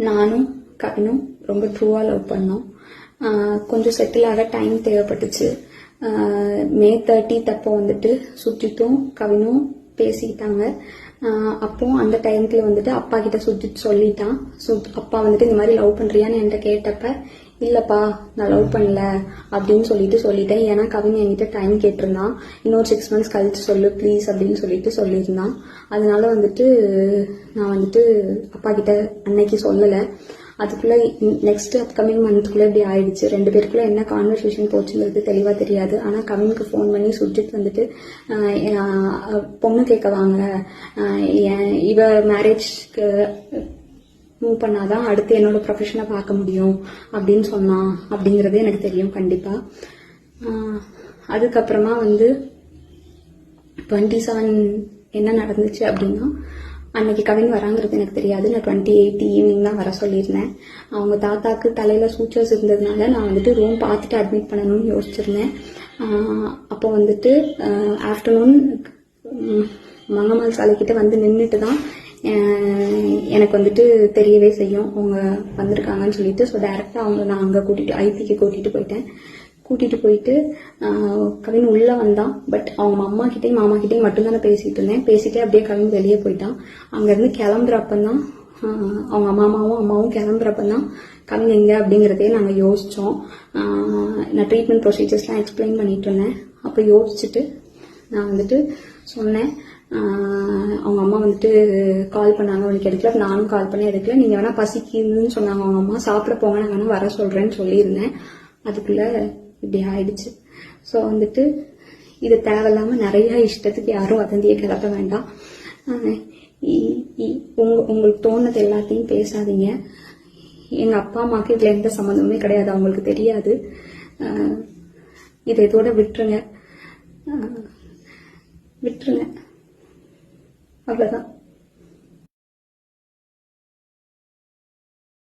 நானும் கவினும் ரொம்ப ட்ரூவாக லவ் பண்ணோம். கொஞ்சம் செட்டில் ஆக டைம் தேவைப்பட்டுச்சு. May 30 அப்போ வந்துட்டு சுஜித்தும் கவினும் பேசிக்கிட்டாங்க. அப்போ அந்த டைம்ல வந்துட்டு அப்பா கிட்ட சுஜித் சொல்லிட்டான். அப்பா வந்துட்டு இந்த மாதிரி லவ் பண்றியான்னு என்கிட்ட கேட்டப்ப இல்லப்பா நான் லவ் பண்ணல அப்படின்னு சொல்லிட்டேன். ஏன்னா கவின் என்கிட்ட டைம் கேட்டிருந்தான். இன்னொரு 6 months கழிச்சு சொல்லு ப்ளீஸ் அப்படின்னு சொல்லியிருந்தான். அதனால வந்துட்டு நான் வந்துட்டு அப்பா கிட்ட அன்னைக்கு சொல்லலை. அதுக்குள்ள நெக்ஸ்ட் அப்கமிங் மந்த்குள்ள இப்படி ஆயிடுச்சு. 2 பேருக்குள்ள என்ன கான்வர்சேஷன் போச்சுங்கிறது தெளிவா தெரியாது. ஆனா கவினுக்கு ஃபோன் பண்ணி சுஜித் வந்துட்டு பொண்ணு கேட்க வாங்க, இவ மேரேஜ்க்கு மூவ் பண்ணாதான் அடுத்து என்னோட ப்ரொஃபஷனை பார்க்க முடியும் அப்படின்னு சொன்னான் அப்படிங்கிறது எனக்கு தெரியும் கண்டிப்பா. அதுக்கப்புறமா வந்து 27 என்ன நடந்துச்சு அப்படின்னா, அன்னைக்கு கவின் வராங்கிறது எனக்கு தெரியாது. நான் 28 ஈவினிங் தான் வர சொல்லியிருந்தேன். அவங்க தாத்தாக்கு தலையில சூச்சர்ஸ் இருந்ததுனால நான் வந்துட்டு ரூம் பார்த்துட்டு அட்மிட் பண்ணணும்னு யோசிச்சிருந்தேன். அப்போ வந்துட்டு ஆஃப்டர்நூன் மங்கம்மாள் சாலைக்கிட்ட வந்து நின்றுட்டு தான் எனக்கு வந்துட்டு தெரியவே செய்யும் அவங்க வந்திருக்காங்கன்னு சொல்லிட்டு. ஸோ டைரக்டாக அவங்க நான் அங்கே ஐபிக்கு கூட்டிட்டு போயிட்டு கவின் உள்ள வந்தான். பட் அவங்க அம்மா கிட்டையும் மாமா கிட்டையும் மட்டும்தானே பேசிட்டு இருந்தேன். பேசிட்டே அப்படியே கவின் வெளியே போயிட்டான். அங்கேருந்து கிளம்புறப்பந்தான் அவங்க அம்மாவும் கிளம்புறப்பந்தான் கவின் எங்க அப்படிங்கிறதே நாங்கள் யோசித்தோம். நான் ட்ரீட்மெண்ட் ப்ரொசீஜர்ஸ்லாம் எக்ஸ்பிளைன் பண்ணிட்டு இருந்தேன். அப்போ யோசிச்சுட்டு நான் வந்துட்டு சொன்னேன். அவங்க அம்மா வந்துட்டு கால் பண்ணாங்க, உனக்கு எடுக்கல. நானும் கால் பண்ணி எடுக்கல. நீங்கள் வேணா பசிக்குதுன்னு சொன்னாங்க அவங்க அம்மா, சாப்பிட போங்க, நான் வேணா வர சொல்கிறேன்னு சொல்லியிருந்தேன். அதுக்குள்ள இப்படி ஆயிடுச்சு. ஸோ வந்துட்டு இது தேவையில்லாமல் நிறைய இஷ்டத்துக்கு யாரும் வதந்தியை கிளப்ப வேண்டாம். உங்களுக்கு தோணுது எல்லாத்தையும் பேசாதீங்க. எங்கள் அப்பா அம்மாவுக்கு இதில் எந்த சம்மந்தமுமே கிடையாது, அவங்களுக்கு தெரியாது. இதை இதோட விட்டுருங்க. அவ்வளோதான்.